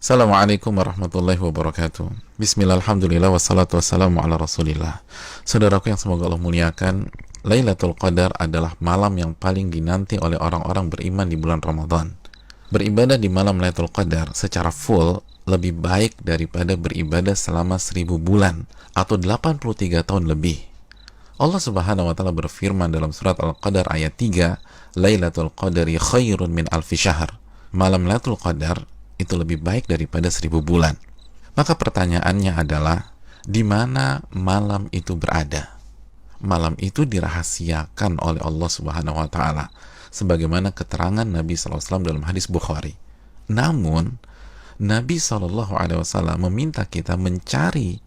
Assalamualaikum warahmatullahi wabarakatuh. Bismillah, alhamdulillah, wassalatu wassalamu ala rasulillah. Saudaraku yang semoga Allah muliakan, Lailatul Qadar adalah malam yang paling dinanti oleh orang-orang beriman di bulan Ramadan. Beribadah di malam Lailatul Qadar secara full lebih baik daripada beribadah selama 1000 bulan atau 83 tahun lebih. Allah Subhanahu wa taala berfirman dalam surat Al-Qadar ayat 3, Lailatul Qadari khairun min alfi syahr. Malam Lailatul Qadar itu lebih baik daripada 1000 bulan. Maka pertanyaannya adalah, di mana malam itu berada? Malam itu dirahasiakan oleh Allah Subhanahu wa taala sebagaimana keterangan Nabi SAW dalam hadis Bukhari. Namun Nabi SAW meminta kita mencari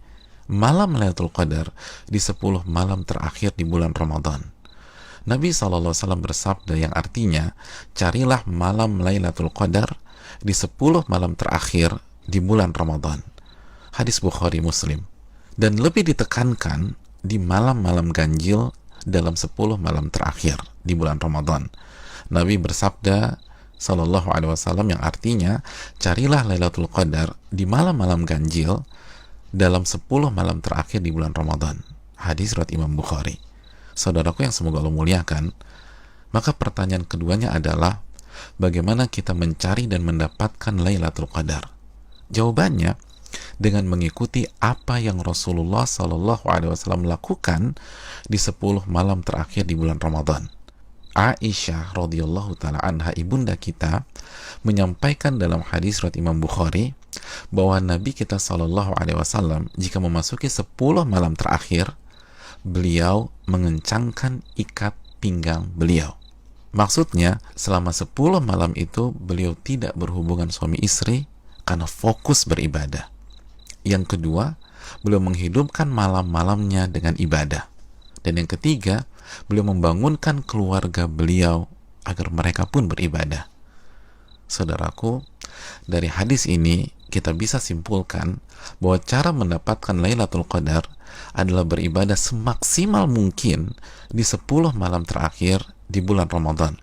malam Lailatul Qadar di 10 malam terakhir di bulan Ramadan. Nabi SAW bersabda yang artinya, carilah malam Lailatul Qadar di 10 malam terakhir di bulan Ramadan. Hadis Bukhari Muslim. Dan lebih ditekankan di malam-malam ganjil dalam 10 malam terakhir di bulan Ramadan. Nabi bersabda sallallahu alaihi wasallam yang artinya, carilah Lailatul Qadar di malam-malam ganjil dalam 10 malam terakhir di bulan Ramadan. Hadis riwayat Imam Bukhari. Saudaraku yang semoga Allah muliakan, maka pertanyaan keduanya adalah, bagaimana kita mencari dan mendapatkan Lailatul Qadar? Jawabannya dengan mengikuti apa yang Rasulullah SAW lakukan di 10 malam terakhir di bulan Ramadan. Aisyah radhiyallahu taala anha, ibunda kita, menyampaikan dalam hadis riwayat Imam Bukhari bahwa Nabi kita SAW jika memasuki 10 malam terakhir, beliau mengencangkan ikat pinggang beliau. Maksudnya, selama 10 malam itu beliau tidak berhubungan suami istri karena fokus beribadah. Yang kedua, beliau menghidupkan malam-malamnya dengan ibadah. Dan yang ketiga, beliau membangunkan keluarga beliau agar mereka pun beribadah. Saudaraku, dari hadis ini kita bisa simpulkan bahwa cara mendapatkan Lailatul Qadar adalah beribadah semaksimal mungkin di 10 malam terakhir di bulan Ramadan,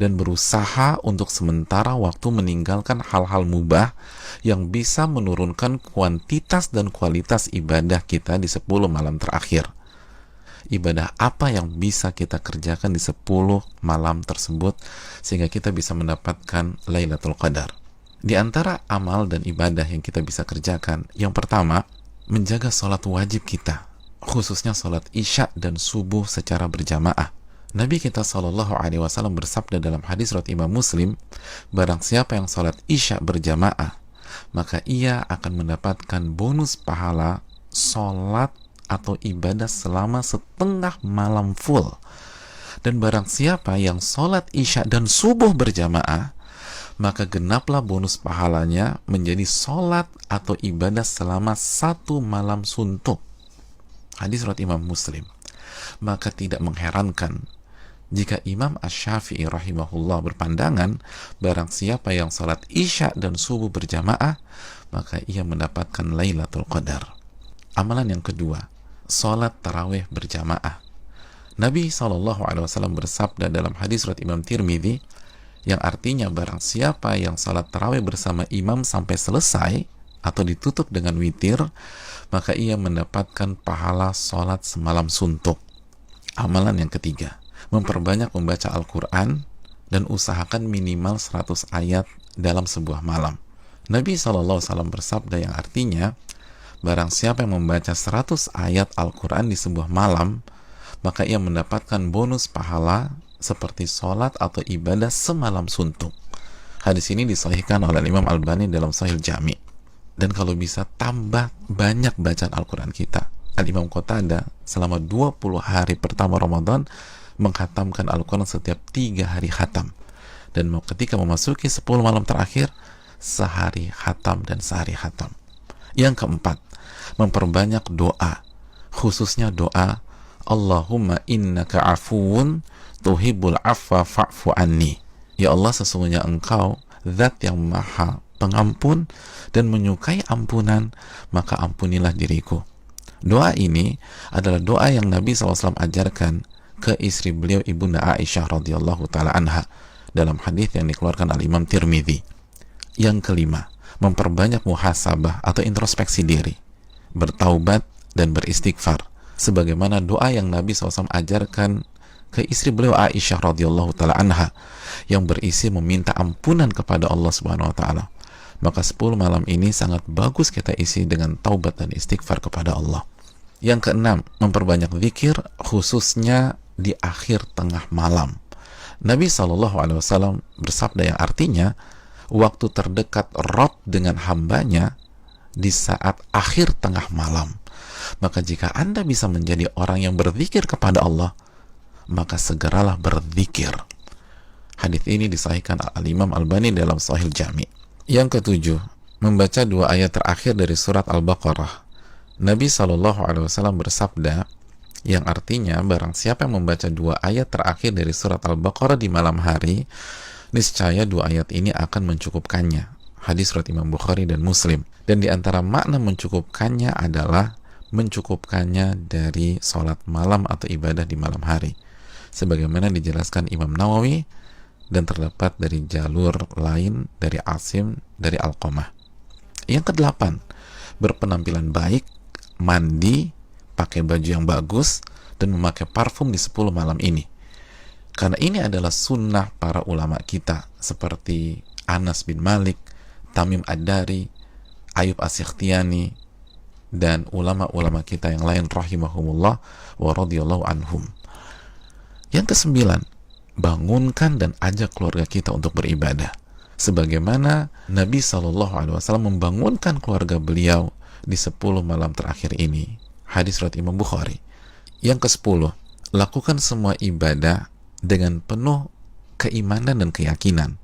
dan berusaha untuk sementara waktu meninggalkan hal-hal mubah yang bisa menurunkan kuantitas dan kualitas ibadah kita di 10 malam terakhir. Ibadah apa yang bisa kita kerjakan di 10 malam tersebut sehingga kita bisa mendapatkan Lailatul Qadar? Di antara amal dan ibadah yang kita bisa kerjakan, yang pertama, menjaga sholat wajib kita, khususnya sholat isya dan subuh secara berjamaah. Nabi kita SAW bersabda dalam hadis riwayat Imam Muslim, barang siapa yang sholat isya berjamaah, maka ia akan mendapatkan bonus pahala sholat atau ibadah selama setengah malam full. Dan barang siapa yang sholat isya dan subuh berjamaah, maka genaplah bonus pahalanya menjadi sholat atau ibadah selama 1 malam suntuk. Hadis riwayat Imam Muslim. Maka tidak mengherankan jika Imam Asy-Syafi'i rahimahullah berpandangan, barang siapa yang sholat isya dan subuh berjamaah, maka ia mendapatkan Lailatul Qadar. Amalan yang kedua, sholat tarawih berjamaah. Nabi SAW bersabda dalam hadis riwayat Imam Tirmidzi, yang artinya barang siapa yang sholat tarawih bersama imam sampai selesai atau ditutup dengan witir, maka ia mendapatkan pahala sholat semalam suntuk. Amalan yang ketiga, memperbanyak membaca Al-Quran dan usahakan minimal 100 ayat dalam sebuah malam. Nabi SAW bersabda yang artinya, barang siapa yang membaca 100 ayat Al-Quran di sebuah malam, maka ia mendapatkan bonus pahala seperti sholat atau ibadah semalam suntuk. Hadis ini disahihkan oleh Imam Albani dalam Sahih Jami. Dan kalau bisa tambah banyak bacaan Al-Quran kita. Al-Imam Qatadah selama 20 hari pertama Ramadan menghatamkan Al-Quran setiap 3 hari khatam. Dan ketika memasuki 10 malam terakhir, sehari khatam dan sehari khatam. Yang keempat, memperbanyak doa, khususnya doa Allahumma innaka afuwun tuhibbul afwa fa'fu anni. Ya Allah, sesungguhnya Engkau zat yang maha pengampun dan menyukai ampunan, maka ampunilah diriku. Doa ini adalah doa yang Nabi SAW ajarkan ke istri beliau, ibunda Aisyah radhiyallahu taala anha, dalam hadis yang dikeluarkan oleh Imam Tirmidzi. Yang kelima, memperbanyak muhasabah atau introspeksi diri, bertaubat dan beristighfar, sebagaimana doa yang Nabi SAW ajarkan ke istri beliau Aisyah radhiyallahu taala anha yang berisi meminta ampunan kepada Allah Subhanahu wa taala. Maka 10 malam ini sangat bagus kita isi dengan taubat dan istighfar kepada Allah. Yang keenam, memperbanyak zikir khususnya di akhir tengah malam. Nabi SAW bersabda yang artinya waktu terdekat Rabb dengan hambanya di saat akhir tengah malam. Maka jika Anda bisa menjadi orang yang berzikir kepada Allah, maka segeralah berzikir. Hadis ini disahihkan Al-Imam Albani dalam Sahih Jami'. Yang ketujuh, membaca 2 ayat terakhir dari surat Al-Baqarah. Nabi SAW bersabda yang artinya barang siapa yang membaca 2 ayat terakhir dari surat Al-Baqarah di malam hari, niscaya 2 ayat ini akan mencukupkannya. Hadis surat Imam Bukhari dan Muslim. Dan di antara makna mencukupkannya adalah mencukupkannya dari sholat malam atau ibadah di malam hari, sebagaimana dijelaskan Imam Nawawi dan terdapat dari jalur lain dari Asim dari Alqamah. Yang kedelapan, berpenampilan baik, mandi, pakai baju yang bagus, dan memakai parfum di 10 malam ini. Karena ini adalah sunnah para ulama kita seperti Anas bin Malik, Tamim Ad-Dari, Ayub As-Sikhtiyani, dan ulama-ulama kita yang lain rahimahumullah wa radhiyallahu anhum. Yang kesembilan, bangunkan dan ajak keluarga kita untuk beribadah, sebagaimana Nabi SAW membangunkan keluarga beliau di 10 malam terakhir ini. Hadis riwayat Imam Bukhari. Yang ke-10, lakukan semua ibadah dengan penuh keimanan dan keyakinan,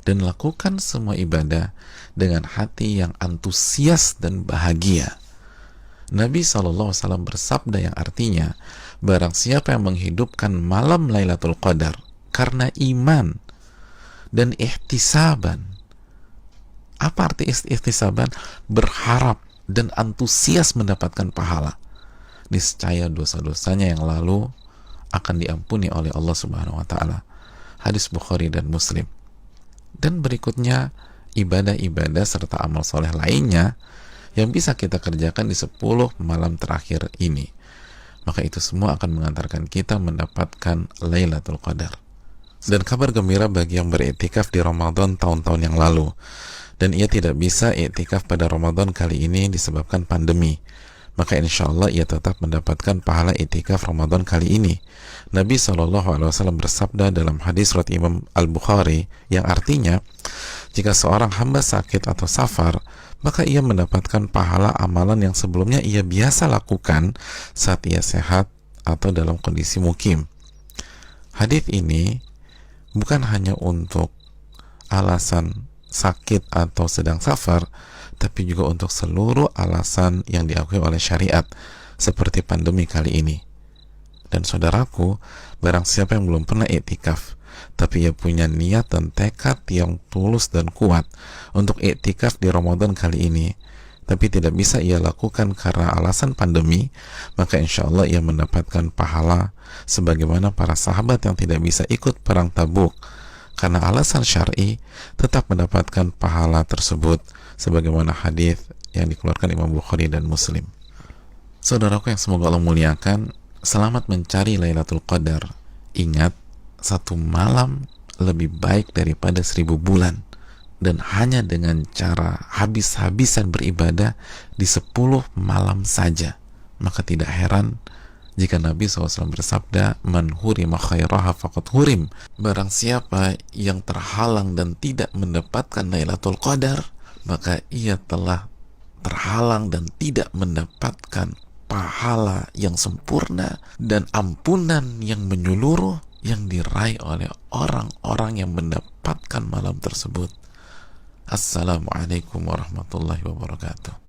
dan lakukan semua ibadah dengan hati yang antusias dan bahagia. Nabi SAW bersabda yang artinya, barang siapa yang menghidupkan malam Lailatul Qadar karena iman dan ihtisaban. Apa arti ihtisaban? Berharap dan antusias mendapatkan pahala. Niscaya dosa-dosanya yang lalu akan diampuni oleh Allah Subhanahu wa taala. Hadis Bukhari dan Muslim. Dan berikutnya ibadah-ibadah serta amal soleh lainnya yang bisa kita kerjakan di 10 malam terakhir ini. Maka itu semua akan mengantarkan kita mendapatkan Lailatul Qadar. Dan kabar gembira bagi yang beriktikaf di Ramadan tahun-tahun yang lalu, dan ia tidak bisa iktikaf pada Ramadan kali ini disebabkan pandemi, maka insya Allah ia tetap mendapatkan pahala iktikaf Ramadan kali ini. Nabi SAW bersabda dalam hadis riwayat Imam Al-Bukhari yang artinya, jika seorang hamba sakit atau safar, maka ia mendapatkan pahala amalan yang sebelumnya ia biasa lakukan saat ia sehat atau dalam kondisi mukim. Hadis ini bukan hanya untuk alasan sakit atau sedang safar, tapi juga untuk seluruh alasan yang diakui oleh syariat, seperti pandemi kali ini. Dan saudaraku, barang siapa yang belum pernah iktikaf, tapi ia punya niat dan tekad yang tulus dan kuat untuk iktikaf di Ramadan kali ini, tapi tidak bisa ia lakukan karena alasan pandemi, maka insya Allah ia mendapatkan pahala sebagaimana para sahabat yang tidak bisa ikut perang Tabuk karena alasan syar'i, tetap mendapatkan pahala tersebut sebagaimana hadis yang dikeluarkan Imam Bukhari dan Muslim. Saudaraku yang semoga Allah muliakan, selamat mencari Lailatul Qadar. Ingat, 1 malam lebih baik daripada 1000 bulan, dan hanya dengan cara habis-habisan beribadah di 10 malam saja. Maka tidak heran jika Nabi SAW bersabda, man hurima khairaha faqad hurim. Barang siapa yang terhalang dan tidak mendapatkan Lailatul Qadar, maka ia telah terhalang dan tidak mendapatkan pahala yang sempurna dan ampunan yang menyeluruh yang diraih oleh orang-orang yang mendapatkan malam tersebut. Assalamualaikum warahmatullahi wabarakatuh.